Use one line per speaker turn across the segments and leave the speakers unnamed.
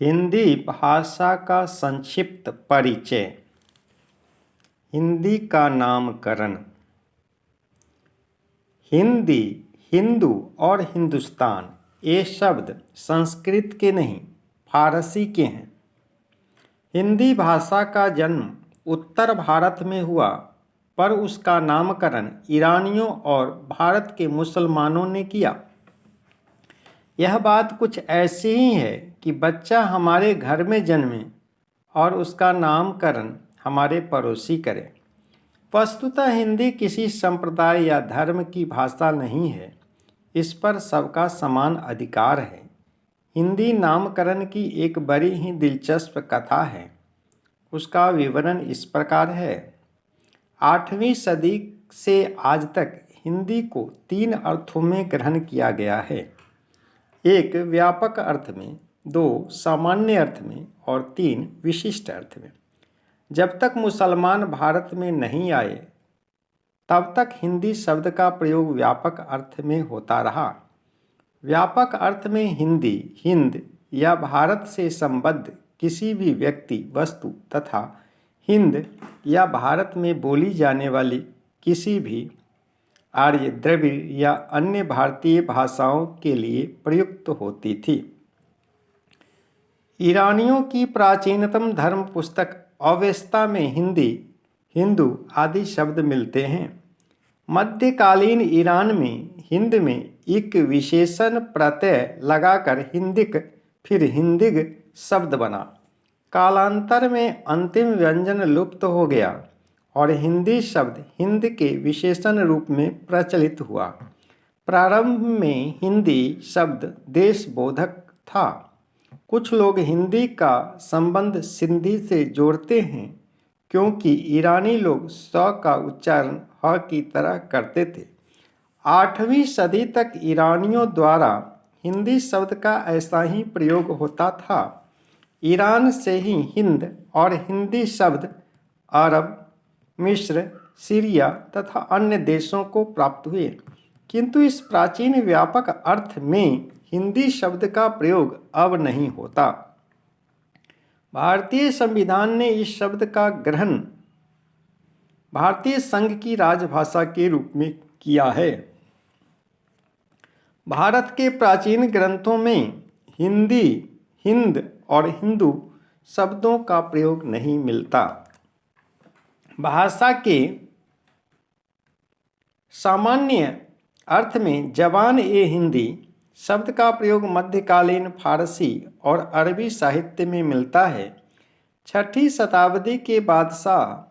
हिंदी भाषा का संक्षिप्त परिचय। हिंदी का नामकरण। हिंदी, हिंदू और हिंदुस्तान ये शब्द संस्कृत के नहीं फारसी के हैं। हिंदी भाषा का जन्म उत्तर भारत में हुआ, पर उसका नामकरण ईरानियों और भारत के मुसलमानों ने किया। यह बात कुछ ऐसी ही है कि बच्चा हमारे घर में जन्मे और उसका नामकरण हमारे पड़ोसी करे। वस्तुतः हिंदी किसी संप्रदाय या धर्म की भाषा नहीं है, इस पर सबका समान अधिकार है। हिंदी नामकरण की एक बड़ी ही दिलचस्प कथा है। उसका विवरण इस प्रकार है। 8वीं सदी से आज तक हिंदी को 3 अर्थों में ग्रहण किया गया है। 1 व्यापक अर्थ में, 2 सामान्य अर्थ में और 3 विशिष्ट अर्थ में। जब तक मुसलमान भारत में नहीं आए तब तक हिंदी शब्द का प्रयोग व्यापक अर्थ में होता रहा। व्यापक अर्थ में हिंदी, हिंद या भारत से संबद्ध किसी भी व्यक्ति, वस्तु तथा हिंद या भारत में बोली जाने वाली किसी भी आर्य, द्रविड़ या अन्य भारतीय भाषाओं के लिए प्रयुक्त होती थी। ईरानियों की प्राचीनतम धर्म पुस्तक अवेस्ता में हिंदी, हिंदू आदि शब्द मिलते हैं। मध्यकालीन ईरान में हिंद में एक विशेषण प्रत्यय लगाकर हिंदिक फिर हिंदिग शब्द बना। कालांतर में अंतिम व्यंजन लुप्त हो गया और हिंदी शब्द हिंद के विशेषण रूप में प्रचलित हुआ। प्रारंभ में हिंदी शब्द देशबोधक था। कुछ लोग हिंदी का संबंध सिंधी से जोड़ते हैं क्योंकि ईरानी लोग स का उच्चारण ह की तरह करते थे। 8वीं सदी तक ईरानियों द्वारा हिंदी शब्द का ऐसा ही प्रयोग होता था। ईरान से ही हिंद और हिंदी शब्द अरब, मिस्र, सीरिया तथा अन्य देशों को प्राप्त हुए, किंतु इस प्राचीन व्यापक अर्थ में हिंदी शब्द का प्रयोग अब नहीं होता। भारतीय संविधान ने इस शब्द का ग्रहण भारतीय संघ की राजभाषा के रूप में किया है। भारत के प्राचीन ग्रंथों में हिंदी, हिंद और हिंदू शब्दों का प्रयोग नहीं मिलता। भाषा के सामान्य अर्थ में जबान ए हिंदी शब्द का प्रयोग मध्यकालीन फारसी और अरबी साहित्य में मिलता है। 6ठी शताब्दी के बादशाह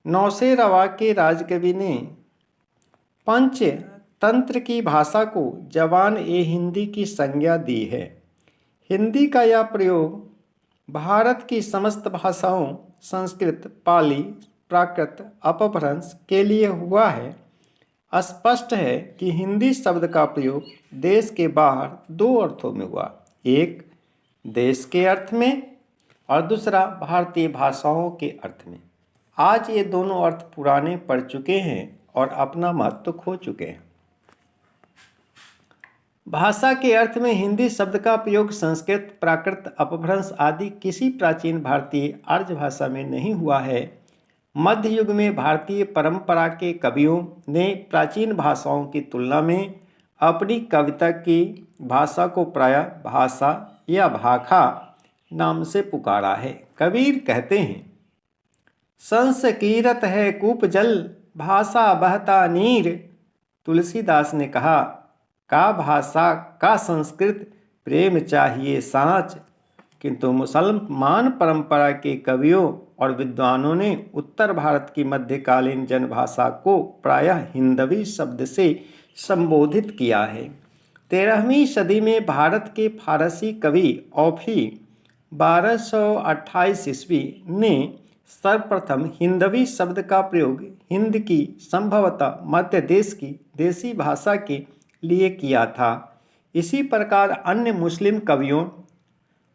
नौशेरवा के राजकवि ने पंचतंत्र की भाषा को जबान ए हिंदी की संज्ञा दी है। हिंदी का यह प्रयोग भारत की समस्त भाषाओं संस्कृत, पाली, प्राकृत, अपभ्रंश के लिए हुआ है। स्पष्ट है कि हिंदी शब्द का प्रयोग देश के बाहर 2 अर्थों में हुआ, एक देश के अर्थ में और दूसरा भारतीय भाषाओं के अर्थ में। आज ये दोनों अर्थ पुराने पड़ चुके हैं और अपना महत्व खो चुके हैं। भाषा के अर्थ में हिंदी शब्द का प्रयोग संस्कृत, प्राकृत, अपभ्रंश आदि किसी प्राचीन भारतीय आर्य भाषा में नहीं हुआ है। मध्य युग में भारतीय परंपरा के कवियों ने प्राचीन भाषाओं की तुलना में अपनी कविता की भाषा को प्रायः भाषा या भाखा नाम से पुकारा है। कबीर कहते हैं, संस्कीरत है कूप जल, भाषा बहता नीर। तुलसीदास ने कहा, का भाषा का संस्कृत, प्रेम चाहिए साँच। किंतु मुसलमान परंपरा के कवियों और विद्वानों ने उत्तर भारत की मध्यकालीन जनभाषा को प्रायः हिंदवी शब्द से संबोधित किया है। 13वीं सदी में भारत के फारसी कवि औफी 1228 ईस्वी ने सर्वप्रथम हिंदवी शब्द का प्रयोग हिंद की संभवतः मध्य देश की देसी भाषा के लिए किया था। इसी प्रकार अन्य मुस्लिम कवियों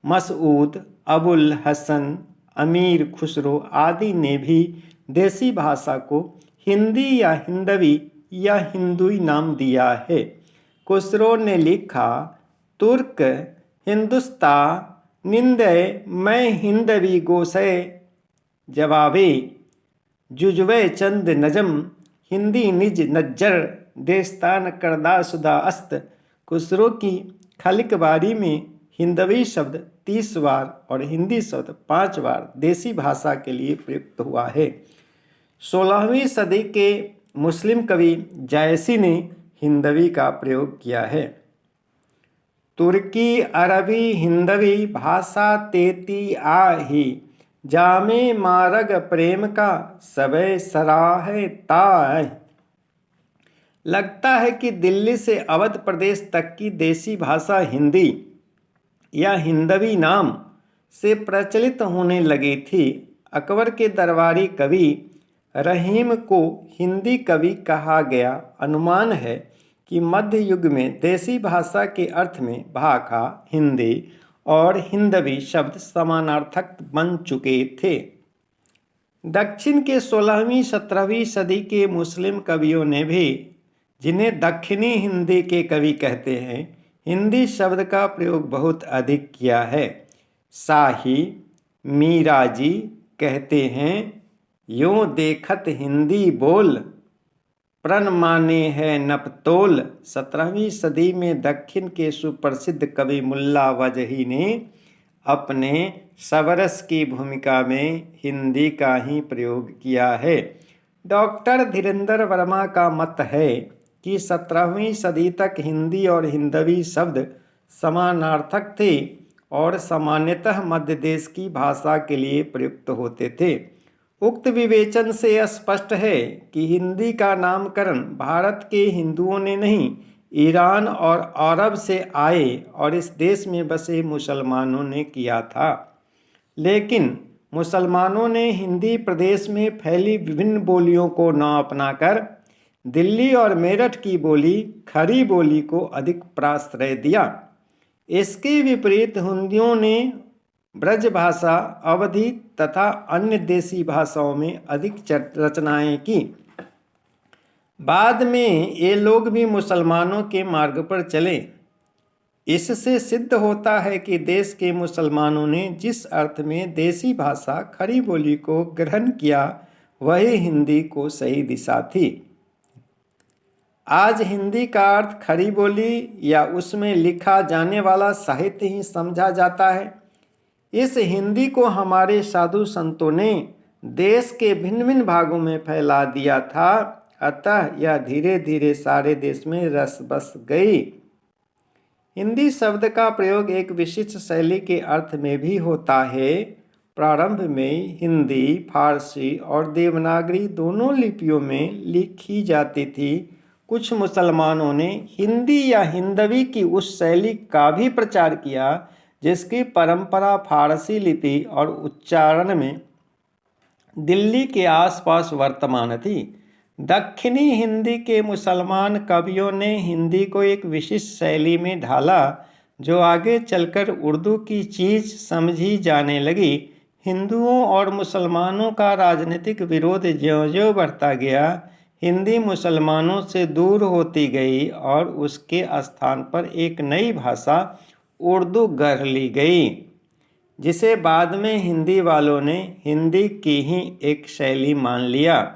मसऊद, अबुल हसन, अमीर खुसरो आदि ने भी देसी भाषा को हिंदी या हिंदवी या हिंदुई नाम दिया है। खुसरो ने लिखा, तुर्क हिंदुस्तान निंदय मैं हिंदवी गोसय जवाबे जुजवे चंद नजम हिंदी निज नज्जर देस्तान करदा सुदा अस्त। खुसरो की खलिक बारी में हिंदवी शब्द 30 बार और हिंदी शब्द 5 बार देसी भाषा के लिए प्रयुक्त हुआ है। 16वीं सदी के मुस्लिम कवि जायसी ने हिंदवी का प्रयोग किया है। तुर्की अरबी हिंदवी भाषा तेती आही जामे मारग प्रेम का सबे सराहे ताय। लगता है कि दिल्ली से अवध प्रदेश तक की देसी भाषा हिंदी या हिंदवी नाम से प्रचलित होने लगी थी। अकबर के दरबारी कवि रहीम को हिंदी कवि कहा गया। अनुमान है कि मध्य युग में देसी भाषा के अर्थ में भाखा, हिंदी और हिंदवी शब्द समानार्थक बन चुके थे। दक्षिण के 16वीं 17वीं सदी के मुस्लिम कवियों ने भी, जिन्हें दक्षिणी हिंदी के कवि कहते हैं, हिंदी शब्द का प्रयोग बहुत अधिक किया है। शाही मीराजी कहते हैं, यों देखत हिंदी बोल प्रण माने है नपतोल। 17वीं सदी में दक्षिण के सुप्रसिद्ध कवि मुल्ला वजही ने अपने सबरस की भूमिका में हिंदी का ही प्रयोग किया है। डॉक्टर धीरेन्द्र वर्मा का मत है कि 17वीं सदी तक हिंदी और हिंदवी शब्द समानार्थक थे और सामान्यतः मध्य देश की भाषा के लिए प्रयुक्त होते थे। उक्त विवेचन से स्पष्ट है कि हिंदी का नामकरण भारत के हिंदुओं ने नहीं, ईरान और अरब से आए और इस देश में बसे मुसलमानों ने किया था। लेकिन मुसलमानों ने हिंदी प्रदेश में फैली विभिन्न बोलियों को न अपनाकर दिल्ली और मेरठ की बोली खड़ी बोली को अधिक प्राश्रय दिया। इसके विपरीत हिंदियों ने ब्रज भाषा, अवधी तथा अन्य देसी भाषाओं में अधिक रचनाएं की। बाद में ये लोग भी मुसलमानों के मार्ग पर चले। इससे सिद्ध होता है कि देश के मुसलमानों ने जिस अर्थ में देसी भाषा खड़ी बोली को ग्रहण किया, वही हिंदी को सही दिशा थी। आज हिंदी का अर्थ खड़ी बोली या उसमें लिखा जाने वाला साहित्य ही समझा जाता है। इस हिंदी को हमारे साधु संतों ने देश के भिन्न भिन्न भागों में फैला दिया था, अतः यह धीरे धीरे सारे देश में रस बस गई। हिंदी शब्द का प्रयोग एक विशिष्ट शैली के अर्थ में भी होता है। प्रारंभ में हिंदी, फारसी और देवनागरी दोनों लिपियों में लिखी जाती थी। कुछ मुसलमानों ने हिंदी या हिंदवी की उस शैली का भी प्रचार किया जिसकी परंपरा फारसी लिपि और उच्चारण में दिल्ली के आसपास वर्तमान थी। दक्षिणी हिंदी के मुसलमान कवियों ने हिंदी को एक विशिष्ट शैली में ढाला, जो आगे चलकर उर्दू की चीज़ समझी जाने लगी। हिंदुओं और मुसलमानों का राजनीतिक विरोध ज्यों-ज्यों बढ़ता गया, हिंदी मुसलमानों से दूर होती गई और उसके स्थान पर एक नई भाषा उर्दू गढ़ ली गई, जिसे बाद में हिंदी वालों ने हिंदी की ही एक शैली मान लिया।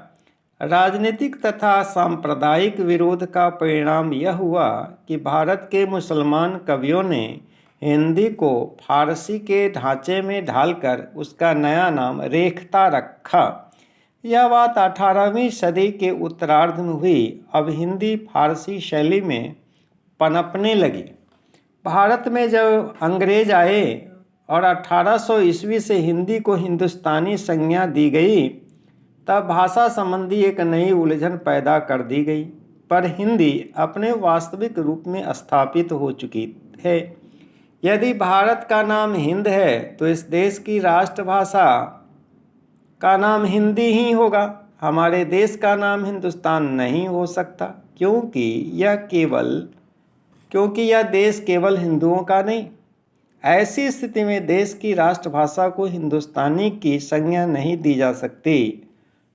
राजनीतिक तथा सांप्रदायिक विरोध का परिणाम यह हुआ कि भारत के मुसलमान कवियों ने हिंदी को फारसी के ढांचे में ढालकर उसका नया नाम रेखता रखा। यह बात 18वीं सदी के उत्तरार्ध में हुई। अब हिंदी फारसी शैली में पनपने लगी। भारत में जब अंग्रेज आए और 1800 ईस्वी से हिंदी को हिंदुस्तानी संज्ञा दी गई, तब भाषा संबंधी एक नई उलझन पैदा कर दी गई। पर हिंदी अपने वास्तविक रूप में स्थापित हो चुकी है। यदि भारत का नाम हिंद है तो इस देश की राष्ट्रभाषा का नाम हिंदी ही होगा। हमारे देश का नाम हिंदुस्तान नहीं हो सकता, क्योंकि यह देश केवल हिंदुओं का नहीं। ऐसी स्थिति में देश की राष्ट्रभाषा को हिंदुस्तानी की संज्ञा नहीं दी जा सकती।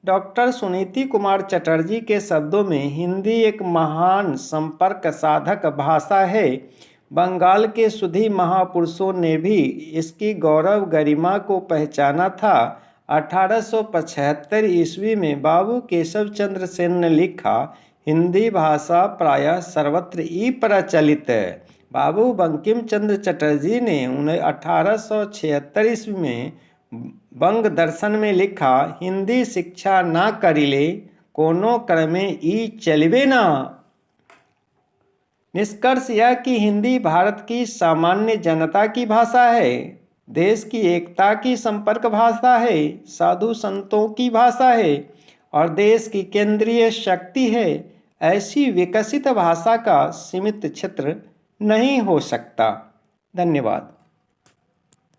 डॉक्टर सुनीति कुमार चटर्जी के शब्दों में हिंदी एक महान संपर्क साधक भाषा है। बंगाल के सुधी महापुरुषों ने भी इसकी गौरव गरिमा को पहचाना था। 1875 ईस्वी में बाबू केशव चंद्र सेन ने लिखा, हिंदी भाषा प्रायः सर्वत्र ही प्रचलित है। बाबू बंकिम चंद्र चटर्जी ने उन्हें 1876 ईस्वी में बंग दर्शन में लिखा, हिंदी शिक्षा ना करिले कोनो क्रमे ई चलिवे ना। निष्कर्ष यह कि हिंदी भारत की सामान्य जनता की भाषा है, देश की एकता की संपर्क भाषा है, साधु संतों की भाषा है और देश की केंद्रीय शक्ति है। ऐसी विकसित भाषा का सीमित क्षेत्र नहीं हो सकता। धन्यवाद।